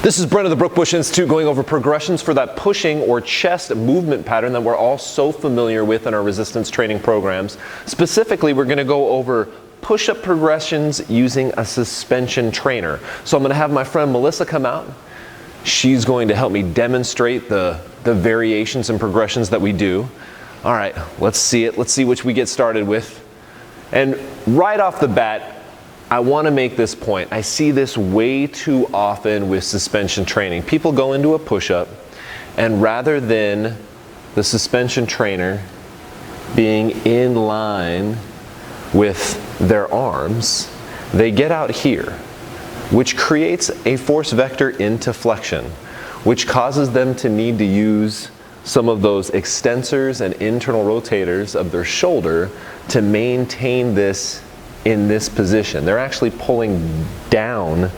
This is Brent of the Brookbush Institute going over progressions for that pushing or chest movement pattern that we're all so familiar with in our resistance training programs. Specifically, we're going to go over push-up progressions using a suspension trainer. So I'm going to have my friend Melissa come out. She's going to help me demonstrate the variations and progressions that we do. All right, let's see it. Let's see which we get started with. And right off the bat, I want to make this point. I see this way too often with suspension training. People go into a push-up, and rather than the suspension trainer being in line with their arms, they get out here, which creates a force vector into flexion, which causes them to need to use some of those extensors and internal rotators of their shoulder to maintain this in this position. They're actually pulling down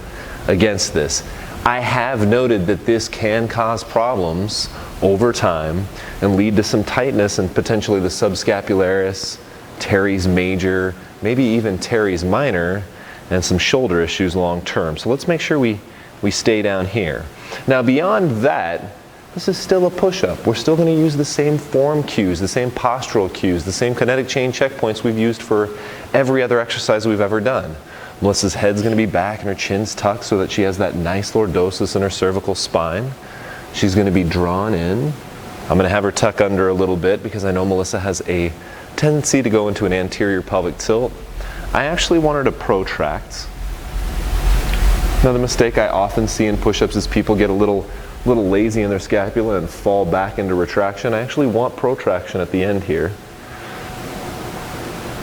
against this. I have noted that this can cause problems over time and lead to some tightness and potentially the subscapularis, teres major, maybe even teres minor, and some shoulder issues long term. So let's make sure we stay down here. Now beyond that, this is still a push-up. We're still going to use the same form cues, the same postural cues, the same kinetic chain checkpoints we've used for every other exercise we've ever done. Melissa's head's going to be back and her chin's tucked so that she has that nice lordosis in her cervical spine. She's going to be drawn in. I'm going to have her tuck under a little bit because I know Melissa has a tendency to go into an anterior pelvic tilt. I actually want her to protract. Another mistake I often see in push-ups is people get a little lazy in their scapula and fall back into retraction. I actually want protraction at the end here.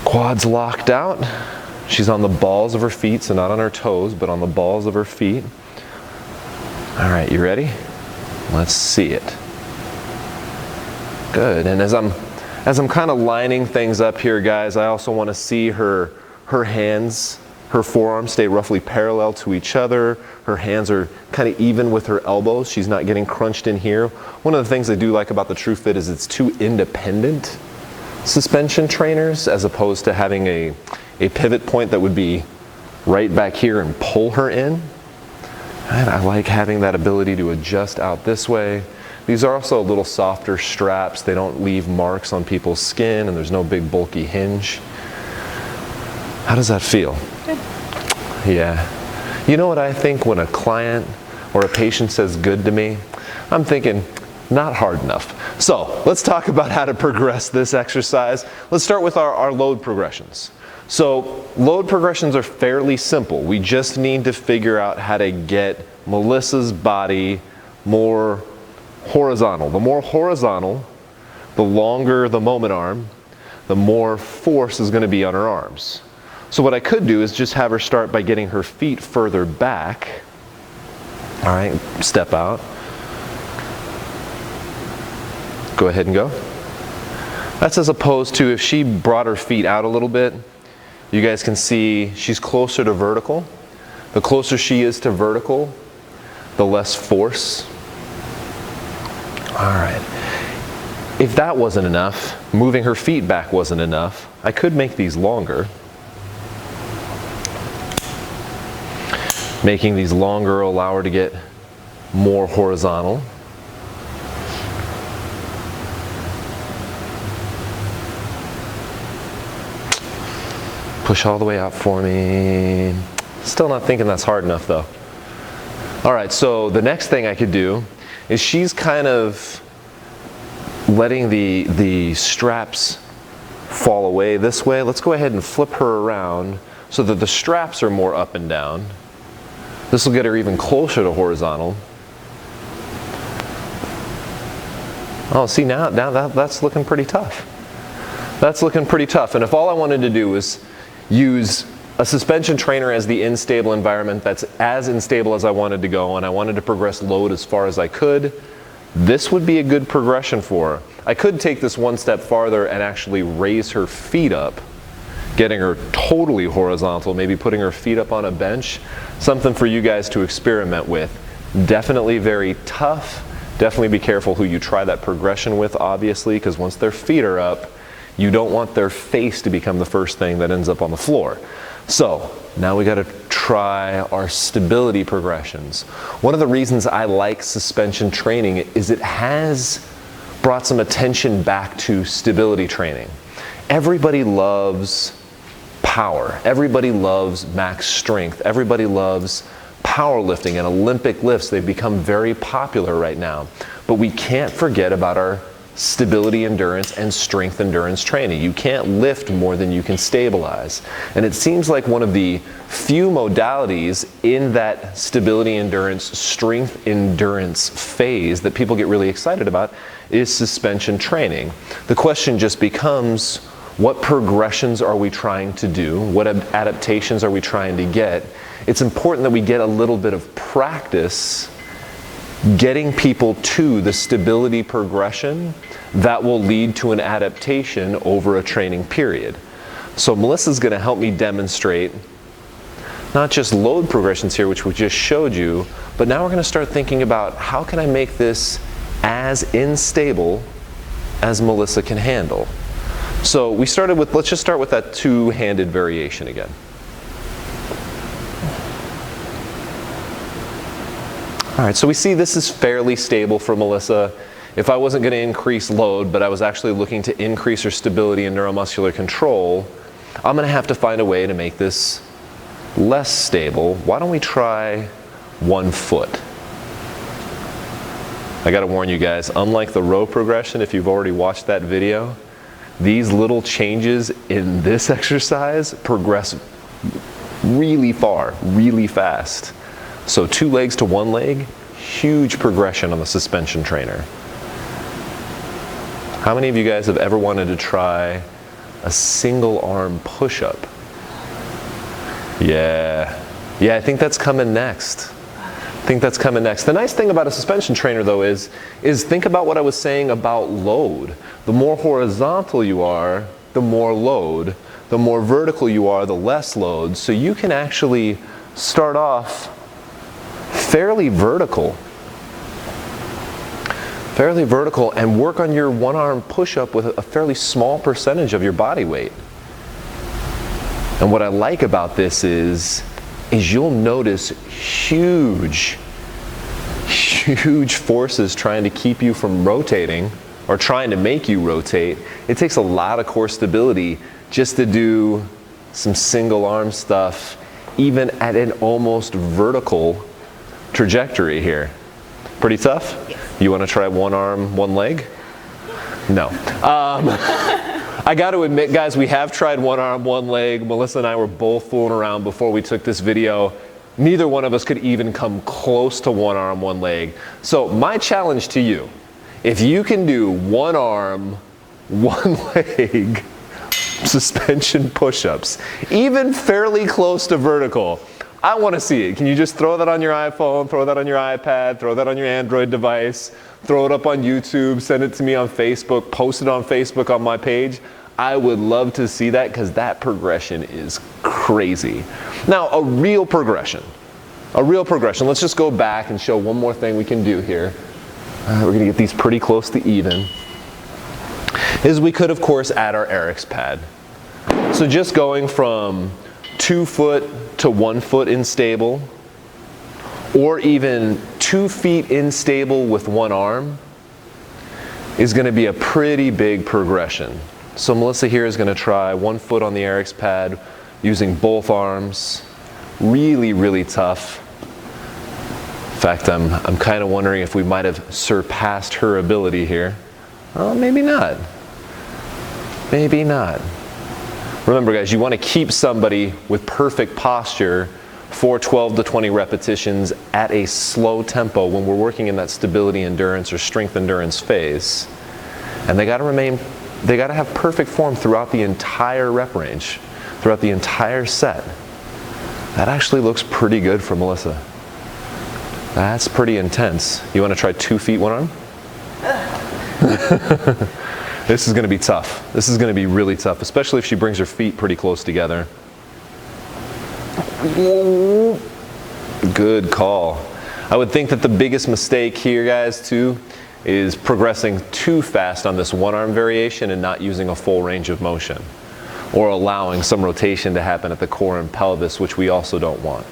Quads locked out. She's on the balls of her feet, so not on her toes, but on the balls of her feet. All right, you ready? Let's see it. Good, and as I'm kind of lining things up here, guys, I also want to see her hands, her forearms stay roughly parallel to each other. Her hands are kind of even with her elbows. She's not getting crunched in here. One of the things I do like about the TrueFit is it's two independent suspension trainers as opposed to having a pivot point that would be right back here and pull her in. And I like having that ability to adjust out this way. These are also a little softer straps. They don't leave marks on people's skin and there's no big bulky hinge. How does that feel? Good. Yeah. You know what I think when a client or a patient says good to me? I'm thinking, not hard enough. So let's talk about how to progress this exercise. Let's start with our load progressions. So load progressions are fairly simple. We just need to figure out how to get Melissa's body more horizontal. The more horizontal, the longer the moment arm, the more force is going to be on her arms. So what I could do is just have her start by getting her feet further back. All right, step out. Go ahead and go. That's as opposed to if she brought her feet out a little bit, you guys can see she's closer to vertical. The closer she is to vertical, the less force. All right. If that wasn't enough, moving her feet back wasn't enough, I could make these longer. Making these longer will allow her to get more horizontal. Push all the way out for me. Still not thinking that's hard enough though. All right, so the next thing I could do is she's kind of letting the straps fall away this way. Let's go ahead and flip her around so that the straps are more up and down. This will get her even closer to horizontal. Oh, see now that's looking pretty tough. That's looking pretty tough. And if all I wanted to do was use a suspension trainer as the unstable environment that's as unstable as I wanted to go and I wanted to progress load as far as I could, this would be a good progression for her. I could take this one step farther and actually raise her feet up, getting her totally horizontal, maybe putting her feet up on a bench, something for you guys to experiment with. Definitely very tough. Definitely be careful who you try that progression with, obviously, because once their feet are up, you don't want their face to become the first thing that ends up on the floor. So now we got to try our stability progressions. One of the reasons I like suspension training is it has brought some attention back to stability training. Everybody loves power. Everybody loves max strength. Everybody loves powerlifting and Olympic lifts. They've become very popular right now. But we can't forget about our stability endurance and strength endurance training. You can't lift more than you can stabilize. And it seems like one of the few modalities in that stability endurance, strength endurance phase that people get really excited about is suspension training. The question just becomes, what progressions are we trying to do? What adaptations are we trying to get? It's important that we get a little bit of practice getting people to the stability progression that will lead to an adaptation over a training period. So Melissa's going to help me demonstrate not just load progressions here, which we just showed you, but now we're going to start thinking about how can I make this as unstable as Melissa can handle. So we started with, let's just start with that two-handed variation again. All right, so we see this is fairly stable for Melissa. If I wasn't going to increase load, but I was actually looking to increase her stability and neuromuscular control, I'm going to have to find a way to make this less stable. Why don't we try 1 foot? I got to warn you guys, unlike the row progression, if you've already watched that video, these little changes in this exercise progress really far, really fast. So 2 legs to 1 leg, huge progression on the suspension trainer. How many of you guys have ever wanted to try a single arm push-up? Yeah, I think that's coming next. The nice thing about a suspension trainer though is think about what I was saying about load. The more horizontal you are, the more load. The more vertical you are, the less load. So you can actually start off fairly vertical and work on your 1-arm push-up with a fairly small percentage of your body weight. And what I like about this is you'll notice huge forces trying to keep you from rotating or trying to make you rotate. It takes a lot of core stability just to do some single arm stuff, even at an almost vertical trajectory here. Pretty tough? Yes. You want to try 1 arm, 1 leg? No. I got to admit, guys, we have tried 1 arm, 1 leg. Melissa and I were both fooling around before we took this video. Neither one of us could even come close to 1 arm, 1 leg. So my challenge to you, if you can do 1 arm, 1 leg suspension push-ups, even fairly close to vertical, I want to see it. Can you just throw that on your iPhone, throw that on your iPad, throw that on your Android device, throw it up on YouTube, send it to me on Facebook, post it on Facebook on my page? I would love to see that because that progression is crazy. Now, a real progression. Let's just go back and show one more thing we can do here. We're going to get these pretty close to even. Is we could, of course, add our Eric's pad. So just going from 2 foot to 1 foot unstable, or even 2 feet unstable with 1 arm, is going to be a pretty big progression. So Melissa here is going to try 1 foot on the Eric's pad using both arms. Really, really tough. In fact, I'm kind of wondering if we might have surpassed her ability here. Well, maybe not. Maybe not. Remember, guys, you want to keep somebody with perfect posture for 12 to 20 repetitions at a slow tempo when we're working in that stability endurance or strength endurance phase. And they got to have perfect form throughout the entire rep range, throughout the entire set. That actually looks pretty good for Melissa. That's pretty intense. You want to try 2 feet, 1 arm? This is going to be tough. This is going to be really tough, especially if she brings her feet pretty close together. Good call. I would think that the biggest mistake here, guys, too, is progressing too fast on this 1 arm variation and not using a full range of motion. or allowing some rotation to happen at the core and pelvis, which we also don't want.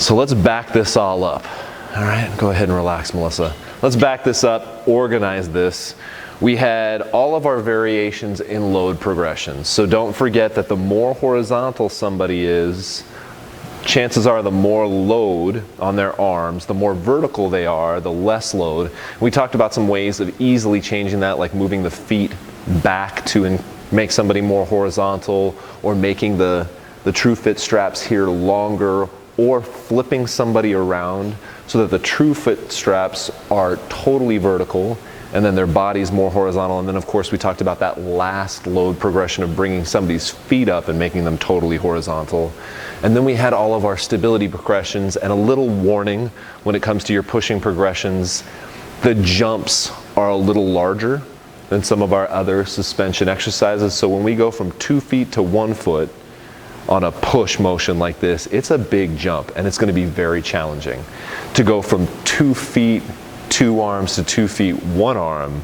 So let's back this all up. All right, go ahead and relax, Melissa. Let's back this up, organize this. We had all of our variations in load progressions. So don't forget that the more horizontal somebody is, chances are the more load on their arms. The more vertical they are, the less load. We talked about some ways of easily changing that, like moving the feet back to make somebody more horizontal, or making the true fit straps here longer, or flipping somebody around so that the true fit straps are totally vertical and then their body's more horizontal. And then of course we talked about that last load progression of bringing somebody's feet up and making them totally horizontal. And then we had all of our stability progressions, and a little warning when it comes to your pushing progressions, the jumps are a little larger than some of our other suspension exercises. So when we go from 2 feet to 1 foot, on a push motion like this, it's a big jump, and it's going to be very challenging. To go from 2 feet, 2 arms, to 2 feet, 1 arm,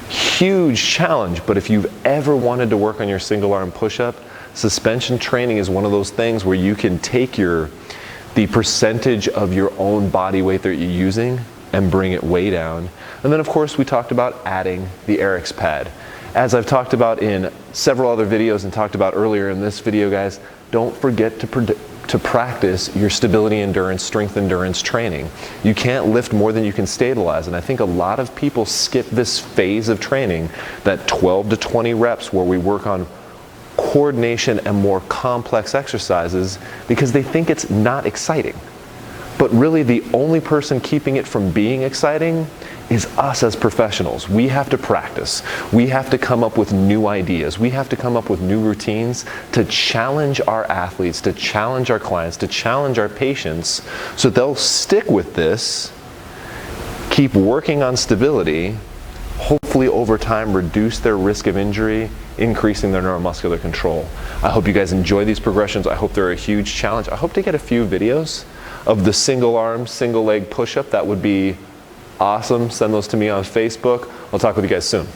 huge challenge. But if you've ever wanted to work on your single arm push-up, suspension training is one of those things where you can take the percentage of your own body weight that you're using and bring it way down. And then of course we talked about adding the Eric's pad. As I've talked about in several other videos and talked about earlier in this video, guys, don't forget to practice your stability endurance, strength endurance training. You can't lift more than you can stabilize, and I think a lot of people skip this phase of training, that 12 to 20 reps where we work on coordination and more complex exercises, because they think it's not exciting. But really the only person keeping it from being exciting is us as professionals. We have to practice. We have to come up with new ideas. We have to come up with new routines to challenge our athletes, to challenge our clients, to challenge our patients, so they'll stick with this, keep working on stability, hopefully over time reduce their risk of injury, increasing their neuromuscular control. I hope you guys enjoy these progressions. I hope they're a huge challenge. I hope to get a few videos of the single arm, single leg push-up. That would be awesome. Send those to me on Facebook. I'll talk with you guys soon.